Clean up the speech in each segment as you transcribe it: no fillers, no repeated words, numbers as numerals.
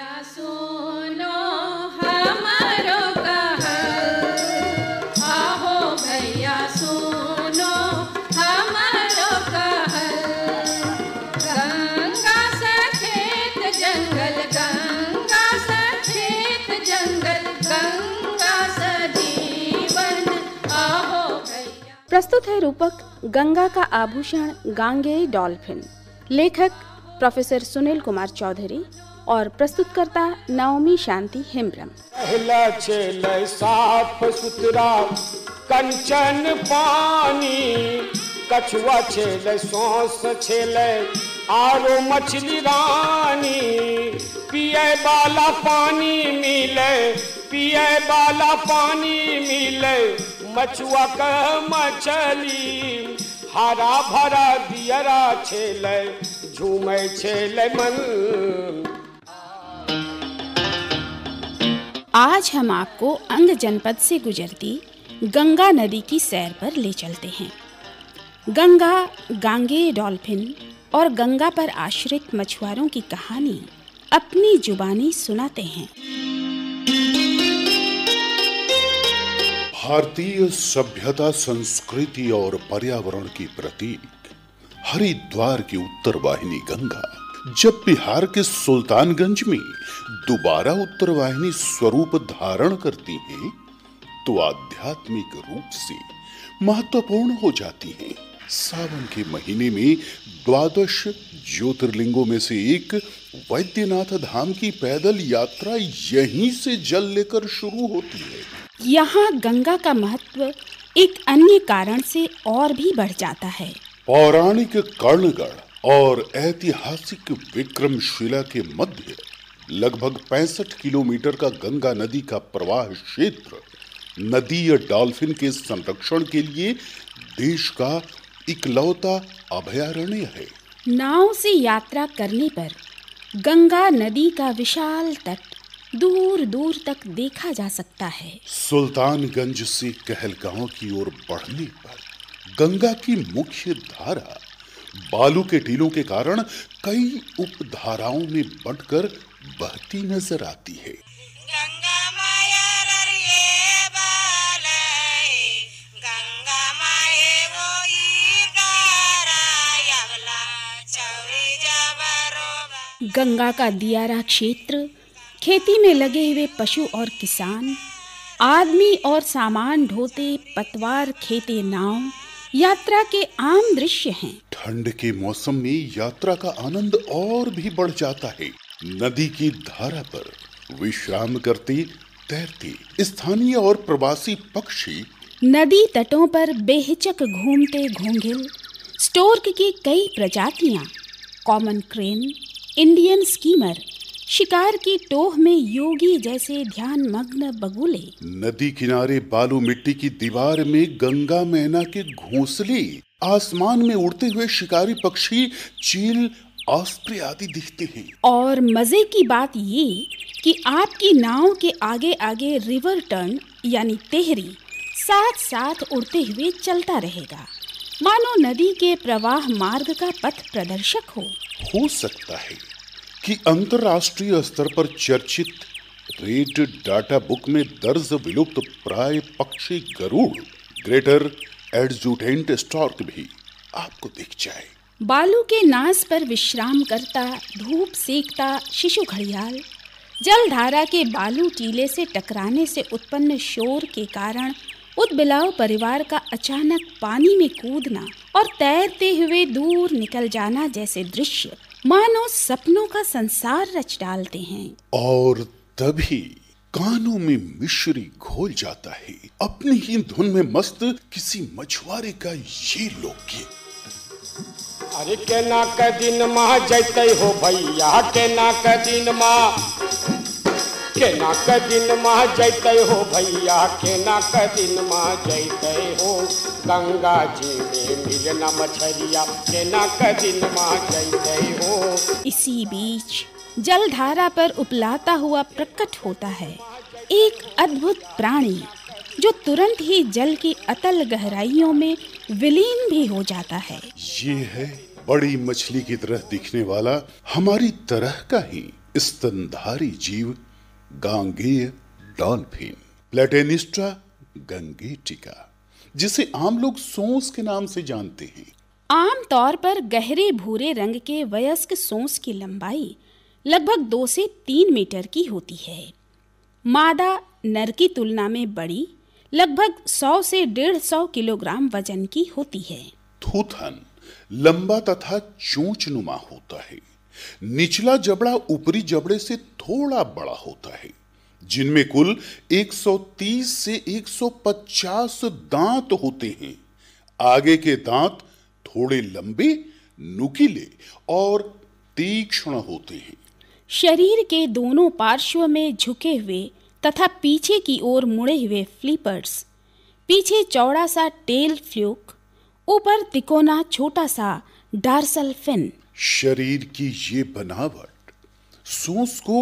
भैया सुनो हमारो कहल, आहो भैया सुनो हमारो कहल। गंगा से खेत जंगल, गंगा से खेत जंगल, गंगा से जीवन, आहो भैया। प्रस्तुत है रूपक गंगा का आभूषण गांगेय डॉल्फिन। लेखक प्रोफेसर सुनील कुमार चौधरी और प्रस्तुतकर्ता नाओमी शांति हेम्ब्रम। पहला छेले साफ सुथरा कंचन पानी, कछुआ छेले सोस छेले आरो मछली रानी। पिए वाला पानी मिले, पिए वाला पानी मिले, मछुआ का मछली। हरा भरा दियरा छेले झूमे छेले मन। आज हम आपको अंग जनपद से गुजरती गंगा नदी की सैर पर ले चलते हैं। गंगा, गांगेय डॉल्फिन और गंगा पर आश्रित मछुआरों की कहानी अपनी जुबानी सुनाते हैं। भारतीय सभ्यता, संस्कृति और पर्यावरण की प्रतीक हरिद्वार की उत्तर वाहिनी गंगा जब बिहार के सुल्तानगंज में दोबारा उत्तर वाहिनी स्वरूप धारण करती हैं, तो आध्यात्मिक रूप से महत्वपूर्ण हो जाती हैं। सावन के महीने में 12 ज्योतिर्लिंगों में से एक वैद्यनाथ धाम की पैदल यात्रा यहीं से जल लेकर शुरू होती है। यहाँ गंगा का महत्व एक अन्य कारण से और भी बढ़ जाता है। पौराणिक कर्णगढ़ और ऐतिहासिक विक्रमशिला के मध्य लगभग 65 किलोमीटर का गंगा नदी का प्रवाह क्षेत्र नदीय डॉल्फिन के संरक्षण के लिए देश का इकलौता अभयारण्य है। नाव से यात्रा करने पर गंगा नदी का विशाल तट दूर दूर तक देखा जा सकता है। सुल्तानगंज से कहलगांव की ओर बढ़ने पर गंगा की मुख्य धारा बालू के टीलों के कारण कई उपधाराओं में बंटकर बहती नजर आती है। गंगा का दियारा क्षेत्र खेती में लगे हुए पशु और किसान, आदमी और सामान ढोते पतवार खेते नाव यात्रा के आम दृश्य हैं। ठंड के मौसम में यात्रा का आनंद और भी बढ़ जाता है। नदी की धारा पर विश्राम करते तैरते स्थानीय और प्रवासी पक्षी, नदी तटों पर बेहिचक घूमते घोंघिल, स्टोर्क की कई प्रजातियां, कॉमन क्रेन, इंडियन स्कीमर, शिकार की टोह में योगी जैसे ध्यान मग्न बगुले। नदी किनारे बालू मिट्टी की दीवार में गंगा मैना के घोंसले, आसमान में उड़ते हुए शिकारी पक्षी, चील, ऑस्प्रे आदि दिखते हैं। और मजे की बात ये कि आपकी नाव के आगे आगे रिवर टर्न यानी तेहरी साथ साथ उड़ते हुए चलता रहेगा, मानो नदी के प्रवाह मार्ग का पथ प्रदर्शक हो सकता है कि अंतर्राष्ट्रीय स्तर पर चर्चित रेड डाटा बुक में दर्ज विलुप्त प्राय पक्षी गरुड़, ग्रेटर एडजुटेंट स्टॉर्क भी आपको दिख जाए। बालू के नास पर विश्राम करता, धूप सेकता शिशु घड़ियाल जलधारा के बालू टीले से टकराने से उत्पन्न शोर के कारण उदबिलाव परिवार का अचानक पानी में कूदना और तैरते हुए दूर निकल जाना जैसे दृश्य मानो सपनों का संसार रच डालते हैं। और तभी कानों में मिश्री घोल जाता है अपनी ही धुन में मस्त किसी मछुआरे का ये लोकगीत। अरे केना के दिन माँ जैते हो भैया, केना के दिन माँ, केना के दिन माँ जैते हो भैया, केना के दिन माँ जैते हो गंगा जी में मिलना मछरिया, केना के दिन माँ जैते हो। इसी बीच जलधारा पर उपलाता हुआ प्रकट होता है एक अद्भुत प्राणी जो तुरंत ही जल की अतल गहराइयों में विलीन भी हो जाता है। ये है बड़ी मछली की तरह दिखने वाला हमारी तरह का ही स्तनधारी जीव गांगेय डॉल्फिन, प्लेटेनिस्ट्रा गंगेटिका, जिसे आम लोग सोंस के नाम से जानते हैं। आम तौर पर गहरे भूरे रंग के वयस्क सोंस की लंबाई लगभग 2 से 3 मीटर की होती है। मादा नर की तुलना में बड़ी, लगभग 100 से 150 किलोग्राम वजन की होती है। थूथन लंबा तथा चोंचनुमा होता है। निचला जबड़ा ऊपरी जबड़े से थोड़ा बड़ा होता है, जिनमें कुल 130 से 150 दांत होते हैं। आगे के दांत थोड़े लंबे, नुकीले और तीक्ष्ण होते हैं। शरीर के दोनों पार्श्व में झुके हुए तथा पीछे की ओर मुड़े हुए फ्लिपर्स, पीछे चौड़ा सा टेल फ्लूक, ऊपर तिकोना छोटा सा डार्सल फिन। शरीर की ये बनावट सोंस को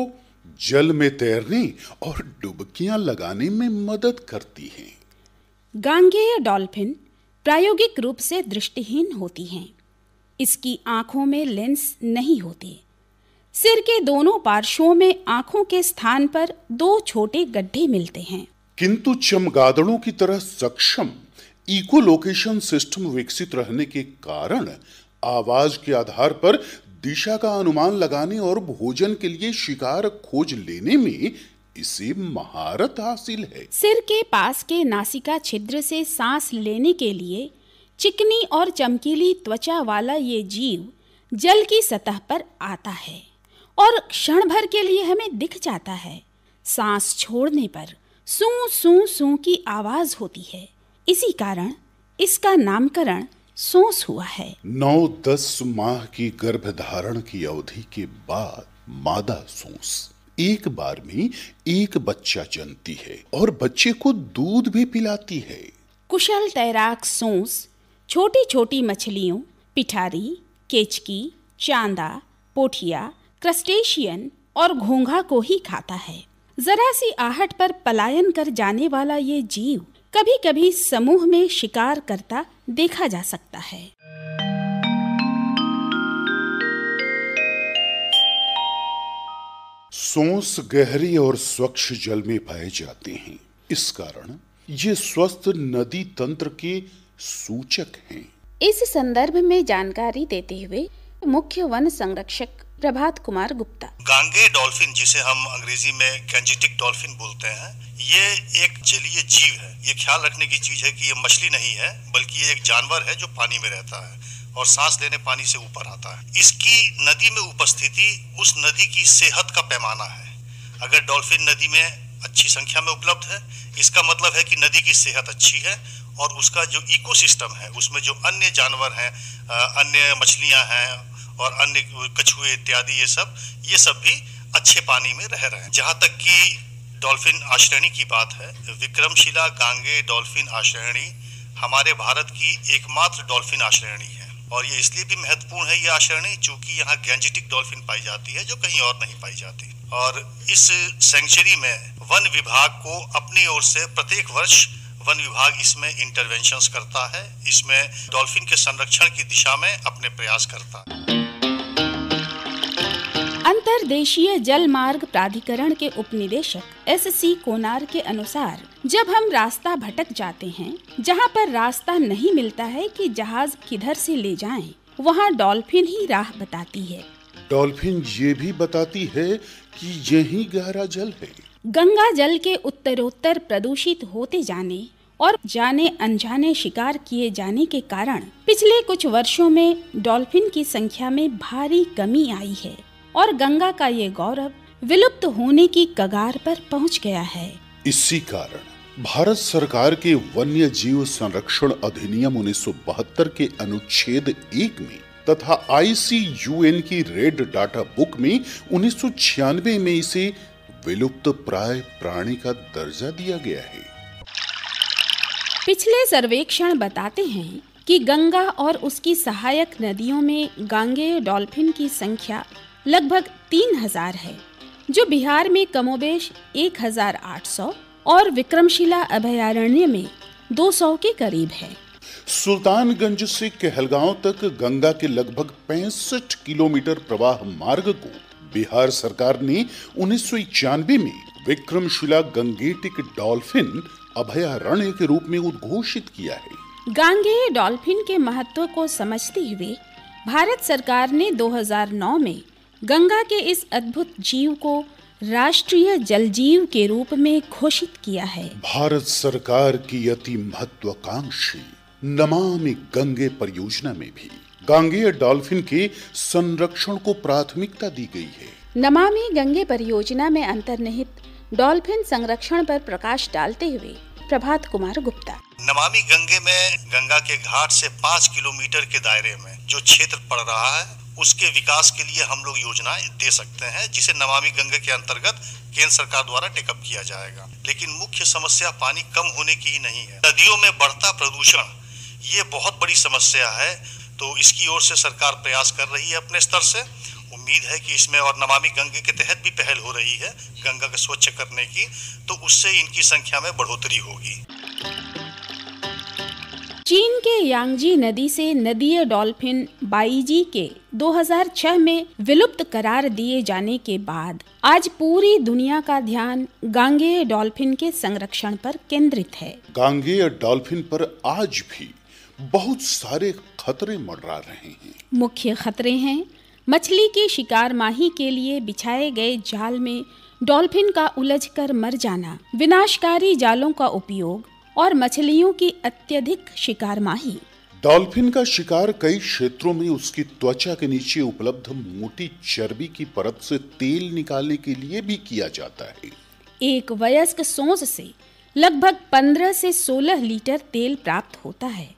जल में तैरने और डुबकियां लगाने में मदद करती है। गांगेय डॉल्फिन प्रायोगिक रूप से दृष्टिहीन होती हैं। इसकी आंखों में लेंस नहीं होते। सिर के दोनों पार्श्वों में आंखों के स्थान पर 2 छोटे गड्ढे मिलते हैं। किंतु चमगादड़ों की तरह सक्षम इकोलोकेशन सिस्टम विकसित रहने के कारण आवाज के आधार पर दिशा का अनुमान लगाने और भोजन के लिए शिकार खोज लेने में इसे महारत हासिल है। सिर के पास के नासिका छिद्र से सांस लेने के लिए चिकनी और चमकीली त्वचा वाला ये जीव जल की सतह पर आता है और क्षण भर के लिए हमें दिख जाता है। सांस छोड़ने पर सूं सूं सूं की आवाज होती है। इसी कारण इसका नामकरण सोंस हुआ है। 9-10 माह की गर्भधारण की अवधि के बाद मादा सोंस एक बार में एक बच्चा जनती है और बच्चे को दूध भी पिलाती है। कुशल तैराक सोंस छोटी छोटी मछलियों, पिठारी, केचकी, चांदा, पोठिया, क्रस्टेशियन और घोंघा को ही खाता है। जरा सी आहट पर पलायन कर जाने वाला ये जीव कभी कभी समूह में शिकार करता देखा जा सकता है। सोंस गहरी और स्वच्छ जल में पाए जाते हैं। इस कारण ये स्वस्थ नदी तंत्र के सूचक हैं। इस संदर्भ में जानकारी देते हुए मुख्य वन संरक्षक प्रभात कुमार गुप्ता, गांगेय डॉल्फिन, जिसे हम अंग्रेजी में गैंजेटिक डॉल्फिन बोलते हैं, ये एक जलीय जीव है। ये ख्याल रखने की चीज है कि ये मछली नहीं है, बल्कि ये एक जानवर है जो पानी में रहता है और सांस लेने पानी से ऊपर आता है। इसकी नदी में उपस्थिति उस नदी की सेहत का पैमाना है। अगर डॉल्फिन नदी में अच्छी संख्या में उपलब्ध है, इसका मतलब है कि नदी की सेहत अच्छी है और उसका जो इकोसिस्टम है, उसमें जो अन्य जानवर हैं, अन्य मछलियां हैं और अन्य कछुए इत्यादि, ये सब भी अच्छे पानी में रह रहे हैं। जहाँ तक कि डॉल्फिन आश्रयणी की बात है, विक्रमशिला गांगेय डॉल्फिन आश्रयणी हमारे भारत की एकमात्र डॉल्फिन आश्रयणी है और ये इसलिए भी महत्वपूर्ण है ये आश्रयणी क्योंकि यहाँ गैंजेटिक डॉल्फिन पाई जाती है जो कहीं और नहीं पाई जाती। और इस सेंचुरी में वन विभाग को अपनी ओर से प्रत्येक वर्ष वन विभाग इसमें इंटरवेंशंस करता है, इसमें डॉल्फिन के संरक्षण की दिशा में अपने प्रयास करता है। अंतर्देशीय जल मार्ग प्राधिकरण के उपनिदेशक एस.सी. कोनार के अनुसार जब हम रास्ता भटक जाते हैं, जहाँ पर रास्ता नहीं मिलता है कि जहाज किधर से ले जाएं, वहाँ डॉल्फिन ही राह बताती है। डॉल्फिन ये भी बताती है कि यही गहरा जल है। गंगा जल के उत्तरोत्तर प्रदूषित होते जाने और जाने अनजाने शिकार किए जाने के कारण पिछले कुछ वर्षों में डॉल्फिन की संख्या में भारी कमी आई है और गंगा का ये गौरव विलुप्त होने की कगार पर पहुंच गया है। इसी कारण भारत सरकार के वन्य जीव संरक्षण अधिनियम 1972 के अनुच्छेद 1 में तथा ICUN की रेड डाटा बुक में 1996 में इसे विलुप्त प्राय प्राणी का दर्जा दिया गया है। पिछले सर्वेक्षण बताते हैं कि गंगा और उसकी सहायक नदियों में गांगेय डॉल्फिन की संख्या लगभग 3000 है, जो बिहार में कमोबेश 1800 और विक्रमशिला अभयारण्य में 200 के करीब है। सुल्तानगंज से कहलगांव तक गंगा के लगभग 65 किलोमीटर प्रवाह मार्ग को बिहार सरकार ने 1991 में विक्रमशिला गंगेटिक डॉल्फिन अभयारण्य के रूप में उद्घोषित किया है। गांगेय डॉल्फिन के महत्व को समझते हुए भारत सरकार ने 2009 में गंगा के इस अद्भुत जीव को राष्ट्रीय जल जीव के रूप में घोषित किया है। भारत सरकार की अति महत्वाकांक्षी नमामि गंगे परियोजना में भी गांगेय डॉल्फिन के संरक्षण को प्राथमिकता दी गई है। नमामि गंगे परियोजना में अंतर्निहित डॉल्फिन संरक्षण पर प्रकाश डालते हुए प्रभात कुमार गुप्ता। नमामि गंगे में गंगा के घाट से 5 किलोमीटर के दायरे में जो क्षेत्र पड़ रहा है उसके विकास के लिए हम लोग योजनाएं दे सकते हैं, जिसे नमामि गंगे के अंतर्गत केंद्र सरकार द्वारा टेकअप किया जाएगा। लेकिन मुख्य समस्या पानी कम होने की ही नहीं है, नदियों में बढ़ता प्रदूषण ये बहुत बड़ी समस्या है। तो इसकी ओर से सरकार प्रयास कर रही है अपने स्तर से। उम्मीद है कि इसमें और नमामि गंगे के तहत भी पहल हो रही है गंगा को स्वच्छ करने की, तो उससे इनकी संख्या में बढ़ोतरी होगी। चीन के यांगजी नदी से नदीय डॉल्फिन बाईजी के 2006 में विलुप्त करार दिए जाने के बाद आज पूरी दुनिया का ध्यान गांगेय डॉल्फिन के संरक्षण पर केंद्रित है। गांगेय डॉल्फिन पर आज भी बहुत सारे खतरे मंडरा रहे हैं। मुख्य खतरे हैं मछली की शिकार माही के लिए बिछाए गए जाल में डॉल्फिन का उलझकर मर जाना, विनाशकारी जालों का उपयोग और मछलियों की अत्यधिक शिकार माही। डॉल्फिन का शिकार कई क्षेत्रों में उसकी त्वचा के नीचे उपलब्ध मोटी चर्बी की परत से तेल निकालने के लिए भी किया जाता है। एक वयस्क सोंस से लगभग 15 से 16 लीटर तेल प्राप्त होता है,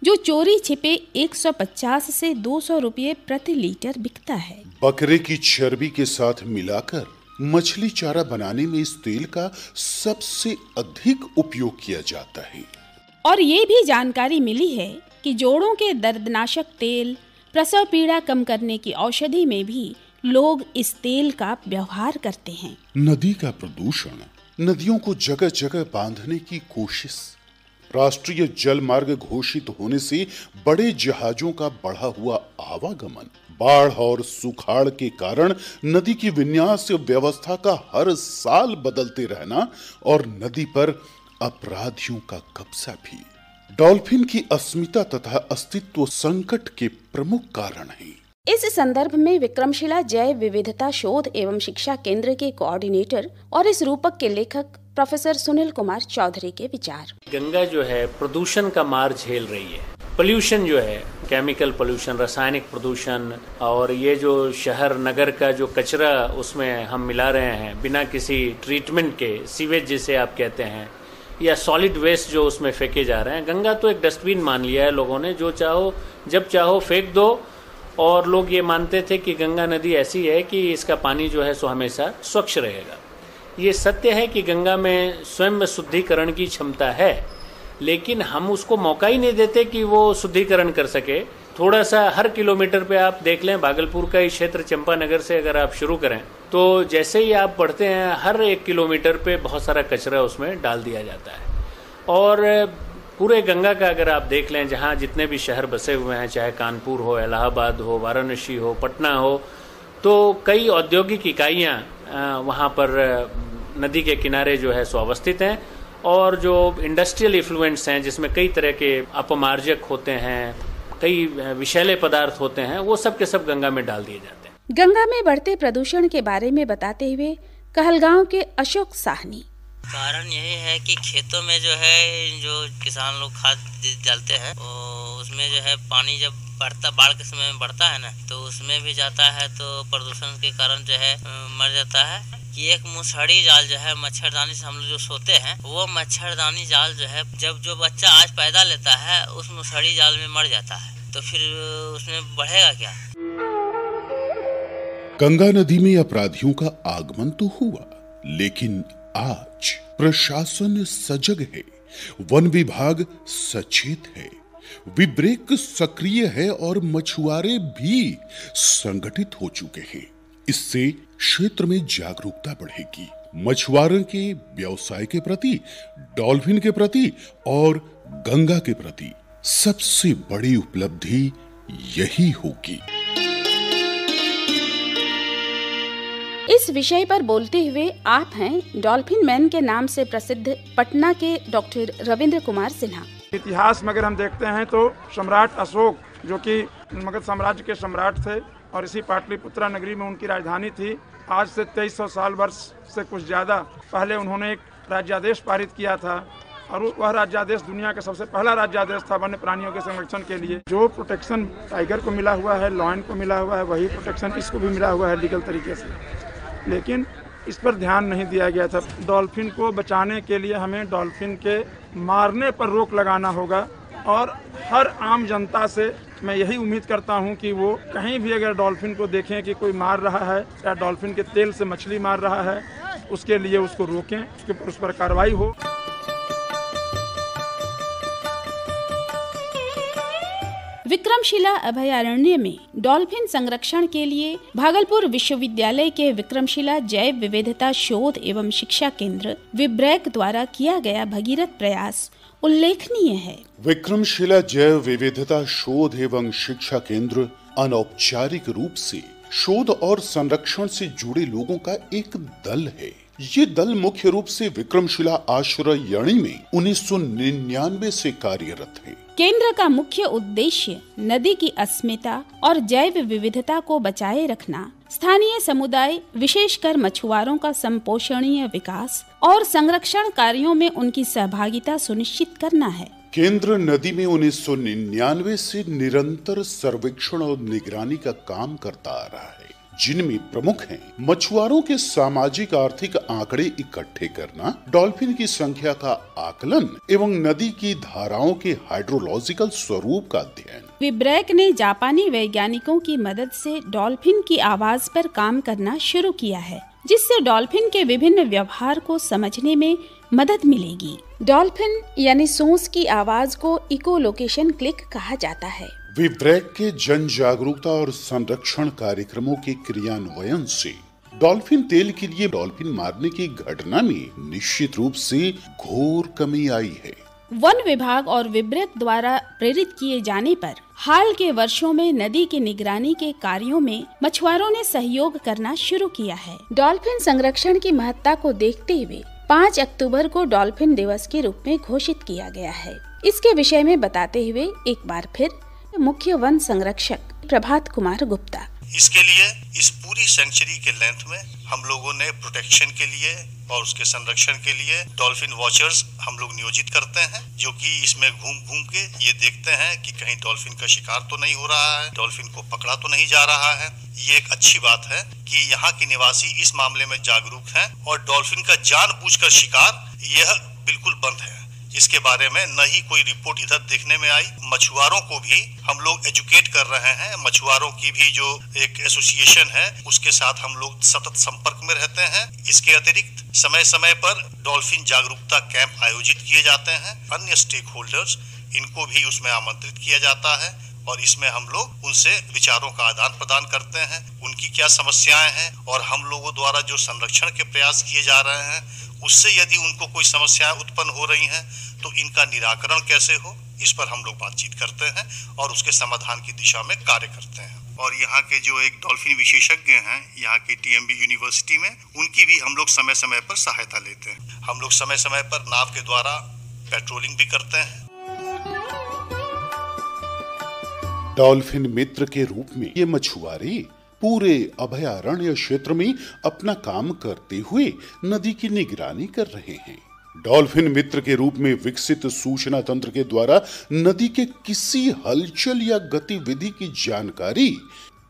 जो चोरी छिपे 150 से 200 रुपये प्रति लीटर बिकता है। बकरे की चर्बी के साथ मिलाकर मछली चारा बनाने में इस तेल का सबसे अधिक उपयोग किया जाता है। और ये भी जानकारी मिली है कि जोड़ों के दर्दनाशक तेल, प्रसव पीड़ा कम करने की औषधि में भी लोग इस तेल का व्यवहार करते हैं। नदी का प्रदूषण, नदियों को जगह जगह बांधने की कोशिश, राष्ट्रीय जल मार्ग घोषित होने से बड़े जहाजों का बढ़ा हुआ आवागमन, बाढ़ और सुखाड़ के कारण नदी की विन्यास व्यवस्था का हर साल बदलते रहना और नदी पर अपराधियों का कब्जा भी डॉल्फिन की अस्मिता तथा अस्तित्व संकट के प्रमुख कारण हैं। इस संदर्भ में विक्रमशिला जैव विविधता शोध एवं शिक्षा केंद्र के कोऑर्डिनेटर और इस रूपक के लेखक प्रोफेसर सुनील कुमार चौधरी के विचार। गंगा जो है प्रदूषण का मार झेल रही है। पोल्यूशन जो है, केमिकल पोल्यूशन, रासायनिक प्रदूषण, और ये जो शहर नगर का जो कचरा उसमें हम मिला रहे हैं बिना किसी ट्रीटमेंट के, सीवेज जिसे आप कहते हैं, या सॉलिड वेस्ट जो उसमें फेंके जा रहे हैं। गंगा तो एक डस्टबिन मान लिया है लोगों ने, जो चाहो जब चाहो फेंक दो। और लोग ये मानते थे कि गंगा नदी ऐसी है कि इसका पानी जो है सो हमेशा स्वच्छ रहेगा। ये सत्य है कि गंगा में स्वयं शुद्धिकरण की क्षमता है, लेकिन हम उसको मौका ही नहीं देते कि वो शुद्धिकरण कर सके। थोड़ा सा हर किलोमीटर पे आप देख लें, भागलपुर का ही क्षेत्र चंपानगर से अगर आप शुरू करें तो जैसे ही आप बढ़ते हैं हर 1 किलोमीटर पे बहुत सारा कचरा उसमें डाल दिया जाता है। और पूरे गंगा का अगर आप देख लें, जहाँ जितने भी शहर बसे हुए हैं, चाहे कानपुर हो, इलाहाबाद हो, वाराणसी हो, पटना हो, तो कई औद्योगिक इकाइयाँ वहाँ पर नदी के किनारे जो है सो अवस्थित हैं। और जो इंडस्ट्रियल इफ्लुएंट्स हैं जिसमें कई तरह के अपमार्जक होते हैं, कई विषैले पदार्थ होते हैं, वो सब के सब गंगा में डाल दिए जाते हैं। गंगा में बढ़ते प्रदूषण के बारे में बताते हुए कहलगांव के अशोक साहनी। कारण यही है कि खेतों में जो है जो किसान लोग खाद डालते हैं, उसमें जो है पानी जब बढ़ता, बाढ़ के समय में बढ़ता है ना, तो उसमें भी जाता है, तो प्रदूषण के कारण जो है मर जाता है। कि एक मुसहरी जाल जो है, मच्छरदानी से हम लोग जो सोते हैं, वो मच्छरदानी जाल जो है जब जो बच्चा आज पैदा लेता है उस मुसहरी जाल में मर जाता है, तो फिर उसमें बढ़ेगा क्या। गंगा नदी में अपराधियों का आगमन तो हुआ, लेकिन आज प्रशासन सजग है, वन विभाग सचेत है, विब्रेक सक्रिय है और मछुआरे भी संगठित हो चुके हैं। इससे क्षेत्र में जागरूकता बढ़ेगी। मछुआरों के व्यवसाय के प्रति, डॉल्फिन के प्रति और गंगा के प्रति सबसे बड़ी उपलब्धि यही होगी। इस विषय पर बोलते हुए आप हैं डॉल्फिन मैन के नाम से प्रसिद्ध पटना के डॉक्टर रविंद्र कुमार सिन्हा। इतिहास में अगर हम देखते हैं तो सम्राट अशोक जो कि मगध साम्राज्य के सम्राट थे और इसी पाटलिपुत्रा नगरी में उनकी राजधानी थी। आज से 2300 वर्ष से कुछ ज़्यादा पहले उन्होंने एक राज्यादेश पारित किया था और वह राज्यादेश दुनिया का सबसे पहला राज्यादेश था वन्य प्राणियों के संरक्षण के लिए। जो प्रोटेक्शन टाइगर को मिला हुआ है, लॉयन को मिला हुआ है, वही प्रोटेक्शन इसको भी मिला हुआ है लीगल तरीके से, लेकिन इस पर ध्यान नहीं दिया गया था। डॉल्फिन को बचाने के लिए हमें डॉल्फिन के मारने पर रोक लगाना होगा और हर आम जनता से मैं यही उम्मीद करता हूं कि वो कहीं भी अगर डॉल्फिन को देखें कि कोई मार रहा है या डॉल्फिन के तेल से मछली मार रहा है, उसके लिए उसको रोकें, उस पर कार्रवाई हो। विक्रमशिला अभयारण्य में डॉल्फिन संरक्षण के लिए भागलपुर विश्वविद्यालय के विक्रमशिला जैव विविधता शोध एवं शिक्षा केंद्र विब्रैक द्वारा किया गया भगीरथ प्रयास उल्लेखनीय है। विक्रमशिला जैव विविधता शोध एवं शिक्षा केंद्र अनौपचारिक रूप से शोध और संरक्षण से जुड़े लोगों का एक दल है। ये दल मुख्य रूप से विक्रमशिला आश्रयणी में 1999 से कार्यरत है। केंद्र का मुख्य उद्देश्य नदी की अस्मिता और जैव विविधता को बचाए रखना, स्थानीय समुदाय विशेषकर मछुआरों का संपोषणीय विकास और संरक्षण कार्यों में उनकी सहभागिता सुनिश्चित करना है। केंद्र नदी में 1999 से निरंतर सर्वेक्षण और निगरानी का काम करता आ रहा है, जिनमें प्रमुख हैं मछुआरों के सामाजिक आर्थिक आंकड़े इकट्ठे करना, डॉल्फिन की संख्या का आकलन एवं नदी की धाराओं के हाइड्रोलॉजिकल स्वरूप का अध्ययन। विब्रैक ने जापानी वैज्ञानिकों की मदद से डॉल्फिन की आवाज पर काम करना शुरू किया है, जिससे डॉल्फिन के विभिन्न व्यवहार को समझने में मदद मिलेगी। डॉल्फिन यानी सोंस की आवाज को इकोलोकेशन क्लिक कहा जाता है। विब्रैक के जन जागरूकता और संरक्षण कार्यक्रमों के क्रियान्वयन से डॉल्फिन तेल के लिए डॉल्फिन मारने की घटना में निश्चित रूप से घोर कमी आई है। वन विभाग और विब्रैक द्वारा प्रेरित किए जाने पर हाल के वर्षों में नदी की निगरानी के कार्यों में मछुआरों ने सहयोग करना शुरू किया है। डॉल्फिन संरक्षण की महत्ता को देखते हुए 5 अक्टूबर को डॉल्फिन दिवस के रूप में घोषित किया गया है। इसके विषय में बताते हुए एक बार फिर मुख्य वन संरक्षक प्रभात कुमार गुप्ता। इसके लिए इस पूरी सेंचुरी के लेंथ में हम लोगों ने प्रोटेक्शन के लिए और उसके संरक्षण के लिए डॉल्फिन वॉचर्स हम लोग नियोजित करते हैं, जो कि इसमें घूम घूम के ये देखते हैं कि कहीं डॉल्फिन का शिकार तो नहीं हो रहा है, डॉल्फिन को पकड़ा तो नहीं जा रहा है। ये एक अच्छी बात है कि यहाँ के निवासी इस मामले में जागरूक हैं और डॉल्फिन का जानबूझकर शिकार यह बिल्कुल बंद है। इसके बारे में न ही कोई रिपोर्ट इधर देखने में आई। मछुआरों को भी हम लोग एजुकेट कर रहे हैं। मछुआरों की भी जो एक एसोसिएशन है उसके साथ हम लोग सतत संपर्क में रहते हैं। इसके अतिरिक्त समय समय पर डॉल्फिन जागरूकता कैंप आयोजित किए जाते हैं। अन्य स्टेक होल्डर्स इनको भी उसमें आमंत्रित किया जाता है और इसमें हम लोग उनसे विचारों का आदान प्रदान करते हैं, उनकी क्या समस्याएं हैं और हम लोगों द्वारा जो संरक्षण के प्रयास किए जा रहे हैं उससे यदि उनको कोई समस्याएं उत्पन्न हो रही हैं तो इनका निराकरण कैसे हो, इस पर हम लोग बातचीत करते हैं और उसके समाधान की दिशा में कार्य करते हैं। और यहाँ के जो एक डॉल्फिन विशेषज्ञ हैं यहाँ की TMB यूनिवर्सिटी में, उनकी भी हम लोग समय समय पर सहायता लेते हैं। हम लोग समय समय पर नाव के द्वारा पेट्रोलिंग भी करते हैं। डॉल्फिन मित्र के रूप में ये मछुआरे पूरे अभयारण्य क्षेत्र में अपना काम करते हुए नदी की निगरानी कर रहे हैं। डॉल्फिन मित्र के रूप में विकसित सूचना तंत्र के द्वारा नदी के किसी हलचल या गतिविधि की जानकारी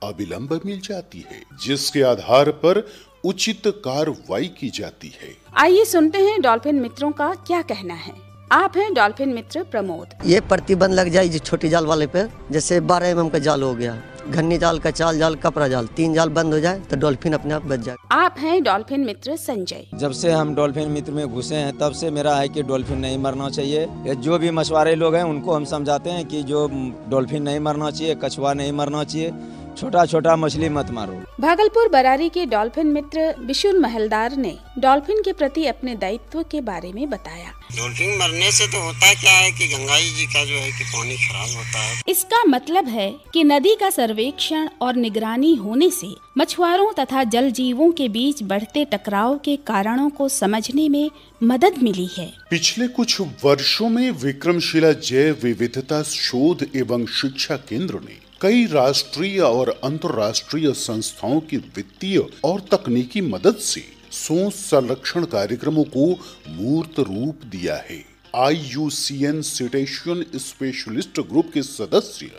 अविलंब मिल जाती है, जिसके आधार पर उचित कार्रवाई की जाती है। आइए सुनते हैं डॉल्फिन मित्रों का क्या कहना है। आप हैं डॉल्फिन मित्र प्रमोद। ये प्रतिबंध लग जाए जो छोटी जाल वाले पे, जैसे 12 mm का जाल हो गया, घन्नी जाल, कचाल जाल, कपड़ा जाल, 3 जाल बंद हो जाए तो डॉल्फिन अपने आप बच जाए। आप हैं डॉल्फिन मित्र संजय। जब से हम डॉल्फिन मित्र में घुसे हैं तब से मेरा है कि डॉल्फिन नहीं मरना चाहिए। जो भी मछुआरे लोग हैं उनको हम समझाते हैं कि जो डॉल्फिन नहीं मरना चाहिए, कछुआ नहीं मरना चाहिए, छोटा छोटा मछली मत मारो। भागलपुर बरारी के डॉल्फिन मित्र बिशुल महलदार ने डॉल्फिन के प्रति अपने दायित्व के बारे में बताया। डॉल्फिन मरने से तो होता क्या है कि गंगाई जी का जो है कि पानी खराब होता है। इसका मतलब है कि नदी का सर्वेक्षण और निगरानी होने से मछुआरों तथा जल जीवों के बीच बढ़ते टकराव के कारणों को समझने में मदद मिली है। पिछले कुछ वर्षों में विक्रमशिला जैव विविधता शोध एवं शिक्षा केंद्र ने कई राष्ट्रीय और अंतर्राष्ट्रीय संस्थाओं की वित्तीय और तकनीकी मदद से सोच संरक्षण कार्यक्रमों को मूर्त रूप दिया है। IUCN सिटेशियन स्पेशलिस्ट ग्रुप के सदस्य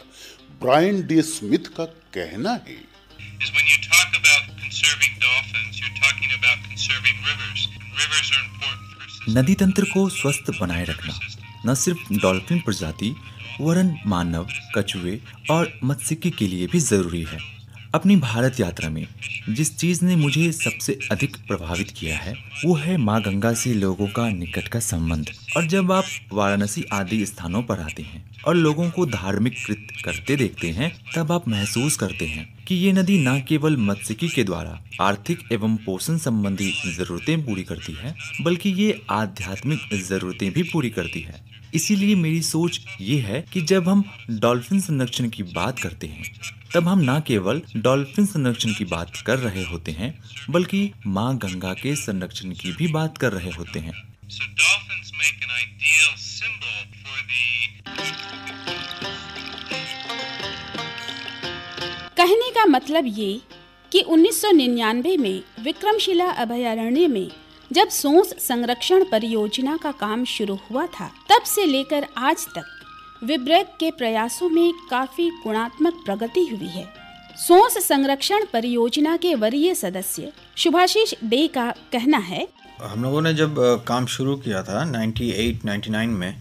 ब्रायन डी स्मिथ का कहना है, नदी तंत्र को स्वस्थ बनाए रखना न सिर्फ डॉल्फिन प्रजाति वरन मानव, कछुए और मत्स्यिकी के लिए भी जरूरी है। अपनी भारत यात्रा में जिस चीज ने मुझे सबसे अधिक प्रभावित किया है वो है माँ गंगा से लोगों का निकट का संबंध। और जब आप वाराणसी आदि स्थानों पर आते हैं और लोगों को धार्मिक कृत्य करते देखते हैं, तब आप महसूस करते हैं कि ये नदी न केवल मत्स्यिकी के द्वारा आर्थिक एवं पोषण संबंधी जरूरतें पूरी करती है, बल्कि ये आध्यात्मिक जरूरतें भी पूरी करती है। इसीलिए मेरी सोच ये है कि जब हम डॉल्फिन संरक्षण की बात करते हैं, तब हम न केवल डॉल्फिन संरक्षण की बात कर रहे होते हैं, बल्कि माँ गंगा के संरक्षण की भी बात कर रहे होते हैं। कहने का मतलब ये कि 1999 में विक्रमशिला अभयारण्य में जब सोंस संरक्षण परियोजना का काम शुरू हुआ था, तब से लेकर आज तक विब्रेक के प्रयासों में काफी गुणात्मक प्रगति हुई है। सोंस संरक्षण परियोजना के वरीय सदस्य शुभाशीष डे का कहना है, हम लोगों ने जब काम शुरू किया था 98-99 में,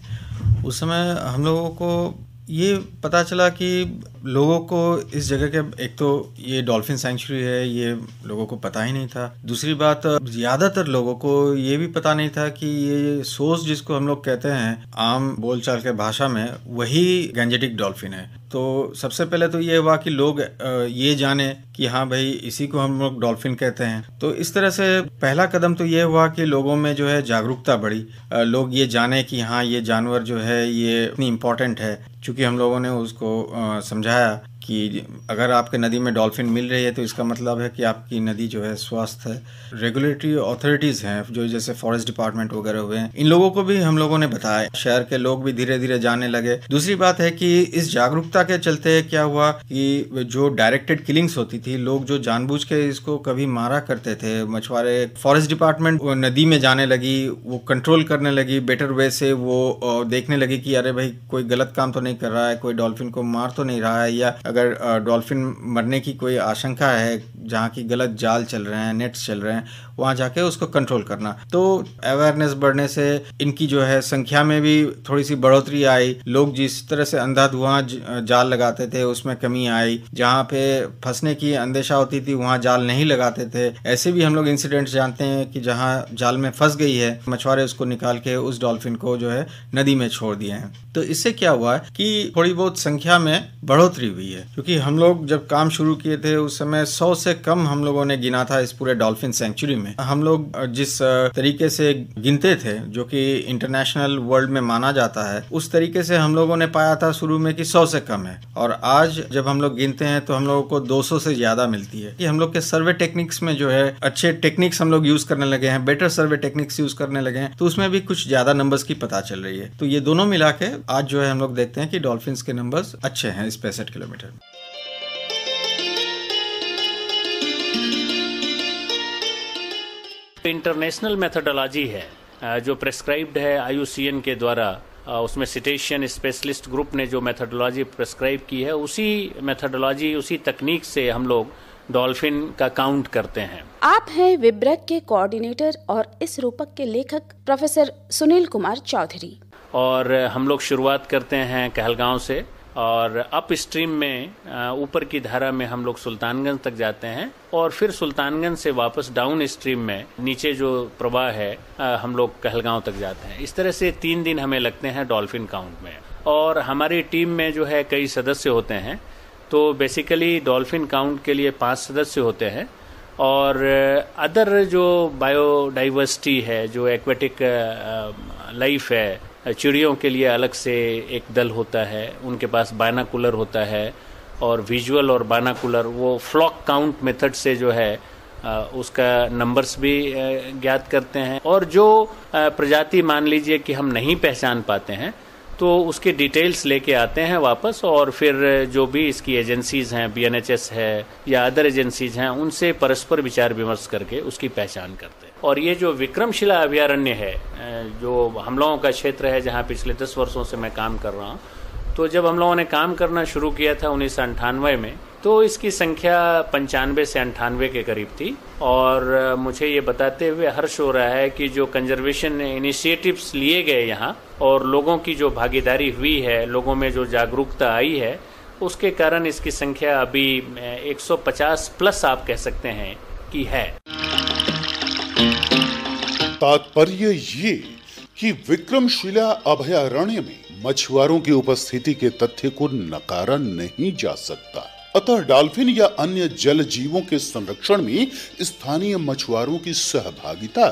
उस समय हम लोगों को ये पता चला कि लोगों को इस जगह के, एक तो ये डॉल्फिन सेंचुरी है, ये लोगों को पता ही नहीं था। दूसरी बात, ज़्यादातर लोगों को ये भी पता नहीं था कि ये सोस जिसको हम लोग कहते हैं आम बोलचाल के भाषा में, वही गैंजेटिक डॉल्फिन है। तो सबसे पहले तो ये हुआ कि लोग ये जाने कि हाँ भाई इसी को हम लोग डॉल्फिन कहते हैं। तो इस तरह से पहला कदम तो ये हुआ कि लोगों में जो है जागरूकता बढ़ी, लोग ये जाने कि हाँ ये जानवर जो है ये इतनी इम्पोर्टेंट है। चूँकि हम लोगों ने उसको समझाया कि अगर आपके नदी में डॉल्फिन मिल रही है तो इसका मतलब है कि आपकी नदी जो है स्वस्थ है। रेगुलेटरी अथॉरिटीज़ हैं जो जैसे फॉरेस्ट डिपार्टमेंट वगैरह हुए हैं, इन लोगों को भी हम लोगों ने बताया, शहर के लोग भी धीरे धीरे जानने लगे। दूसरी बात है कि इस जागरूकता के चलते क्या हुआ कि जो डायरेक्टेड किलिंग्स होती थी, लोग जो जानबूझ के इसको कभी मारा करते थे, मछुआरे, फॉरेस्ट डिपार्टमेंट नदी में जाने लगी, वो कंट्रोल करने लगी बेटर वे से, वो देखने लगी कि अरे भाई कोई गलत काम तो नहीं कर रहा है, कोई डॉल्फिन को मार तो नहीं रहा है, या अगर डॉल्फिन मरने की कोई आशंका है जहाँ की गलत जाल चल रहे हैं, नेट्स चल रहे हैं, वहाँ जाके उसको कंट्रोल करना। तो अवेयरनेस बढ़ने से इनकी जो है संख्या में भी थोड़ी सी बढ़ोतरी आई। लोग जिस तरह से अंधाधुआं जाल लगाते थे उसमें कमी आई, जहाँ पे फंसने की अंदेशा होती थी वहाँ जाल नहीं लगाते थे। ऐसे भी हम लोग इंसिडेंट्स जानते हैं कि जहाँ जाल में फंस गई है, मछुआरे उसको निकाल के उस डॉल्फिन को जो है नदी में छोड़ दिए हैं। तो इससे क्या हुआ है कि थोड़ी बहुत संख्या में बढ़ोतरी हुई है, क्योंकि हम लोग जब काम शुरू किए थे उस समय 100 से कम हम लोगों ने गिना था इस पूरे डॉल्फिन सेंचुरी में। हम लोग जिस तरीके से गिनते थे, जो कि इंटरनेशनल वर्ल्ड में माना जाता है, उस तरीके से हम लोगों ने पाया था शुरू में कि 100 से कम है, और आज जब हम लोग गिनते हैं तो हम लोगों को 200 से ज्यादा मिलती है। कि हम लोग के सर्वे टेक्निक्स में जो है अच्छे टेक्निक्स हम लोग यूज करने लगे हैं, बेटर सर्वे टेक्निक्स यूज करने लगे हैं, तो उसमें भी कुछ ज्यादा नंबर्स की पता चल रही है। तो ये दोनों मिला के आज जो है हम लोग देखते हैं कि डॉल्फिन्स के नंबर्स अच्छे हैं इस 65 किलोमीटर में। इंटरनेशनल मेथोडोलॉजी है जो प्रेस्क्राइब्ड है IUCN के द्वारा, उसमें सिटेशियन स्पेशलिस्ट ग्रुप ने जो मेथोडोलॉजी प्रेस्क्राइब की है, उसी मेथोडोलॉजी, उसी तकनीक से हम लोग डॉल्फिन का काउंट करते हैं। आप हैं विब्रेक के कोऑर्डिनेटर और इस रूपक के लेखक प्रोफेसर सुनील कुमार चौधरी। और हम लोग शुरुआत करते हैं कहलगांव से, और अप स्ट्रीम में ऊपर की धारा में हम लोग सुल्तानगंज तक जाते हैं, और फिर सुल्तानगंज से वापस डाउन स्ट्रीम में नीचे जो प्रवाह है हम लोग कहलगांव तक जाते हैं। इस तरह से 3 दिन हमें लगते हैं डॉल्फिन काउंट में। और हमारी टीम में जो है कई सदस्य होते हैं, तो बेसिकली डॉल्फिन काउंट के लिए 5 सदस्य होते हैं और अदर जो बायोडाइवर्सिटी है, जो एक्वेटिक लाइफ है, चिड़ियों के लिए अलग से एक दल होता है, उनके पास बायनाकुलर होता है और विजुअल और बायनाकुलर वो फ्लॉक काउंट मेथड से जो है उसका नंबर्स भी ज्ञात करते हैं। और जो प्रजाति मान लीजिए कि हम नहीं पहचान पाते हैं तो उसके डिटेल्स लेके आते हैं वापस और फिर जो भी इसकी एजेंसीज हैं, BNHS है या अदर एजेंसीज हैं, उनसे परस्पर विचार विमर्श करके उसकी पहचान करते हैं। और ये जो विक्रमशिला अभयारण्य है, जो हम लोगों का क्षेत्र है जहाँ पिछले 10 वर्षों से मैं काम कर रहा हूँ, तो जब हम लोगों ने काम करना शुरू किया था 1998 में, तो इसकी संख्या 95 से 98 के करीब थी। और मुझे ये बताते हुए हर्ष हो रहा है कि जो कंजर्वेशन इनिशिएटिव्स लिए गए यहाँ और लोगों की जो भागीदारी हुई है, लोगों में जो जागरूकता आई है, उसके कारण इसकी संख्या अभी 150 प्लस आप कह सकते हैं कि है। तात्पर्य ये कि विक्रमशिला अभयारण्य में मछुआरों की उपस्थिति के तथ्य को नकारा नहीं जा सकता। अतः डॉल्फिन या अन्य जल जीवों के संरक्षण में स्थानीय मछुआरों की सहभागिता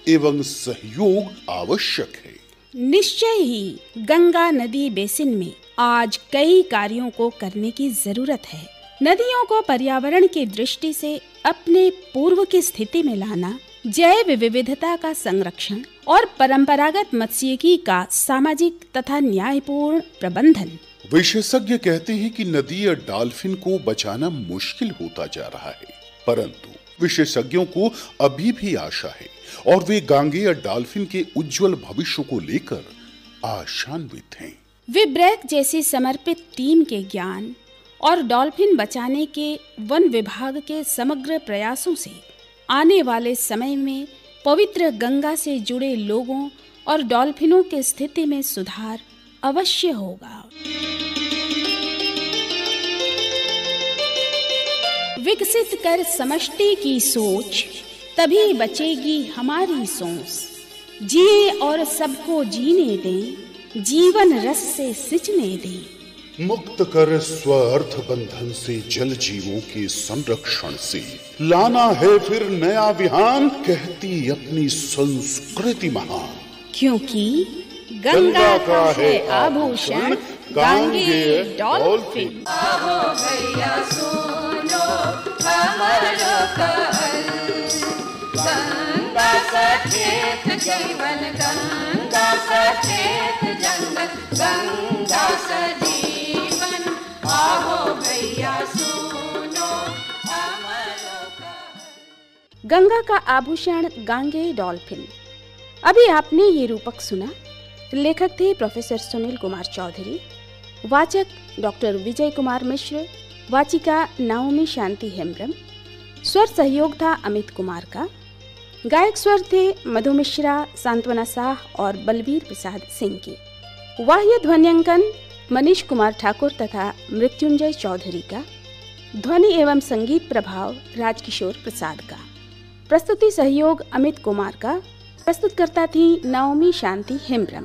एवं सहयोग आवश्यक है। निश्चय ही गंगा नदी बेसिन में आज कई कार्यों को करने की जरूरत है। नदियों को पर्यावरण की दृष्टि से अपने पूर्व की स्थिति में लाना, जैव विविधता का संरक्षण और परंपरागत मत्स्यिकी का सामाजिक तथा न्यायपूर्ण प्रबंधन। विशेषज्ञ कहते हैं कि नदी या डॉल्फिन को बचाना मुश्किल होता जा रहा है, परंतु विशेषज्ञों को अभी भी आशा है और वे गांगे या डॉल्फिन के उज्जवल भविष्य को लेकर आशान्वित हैं। विब्रेक जैसी समर्पित टीम के ज्ञान और डॉल्फिन बचाने के वन विभाग के समग्र प्रयासों से आने वाले समय में पवित्र गंगा से जुड़े लोगों और डॉल्फिनों की स्थिति में सुधार अवश्य होगा। विकसित कर समष्टि की सोच, तभी बचेगी हमारी सोच। जिए और सबको जीने दें, जीवन रस से सिंचने दें। मुक्त कर स्वार्थ बंधन से जल जीवों के संरक्षण से लाना है फिर नया विहान, कहती अपनी संस्कृति महान। क्योंकि गंगा का है आभूषण गांगे डॉल्फिन। आहो भैया सुनो हमारो कहल, गंगा सचेत जीवन, गंगा सचेत जंगल, गंगा सजीवन। आहो भैया सुनो हमारो कहल। गंगा का आभूषण गांगे डॉल्फिन। अभी आपने ये रूपक सुना। लेखक थे प्रोफेसर सुनील कुमार चौधरी, वाचक डॉक्टर विजय कुमार मिश्र, वाचिका नाओमी शांति हेम्ब्रम। स्वर सहयोग था अमित कुमार का। गायक स्वर थे मधु मिश्रा, सांत्वना साह और बलबीर प्रसाद सिंह के। वाह्य ध्वन्यांकन मनीष कुमार ठाकुर तथा मृत्युंजय चौधरी का। ध्वनि एवं संगीत प्रभाव राजकिशोर प्रसाद का। प्रस्तुति सहयोग अमित कुमार का। प्रस्तुतकर्ता थी नाओमी शांति हेम्ब्रम।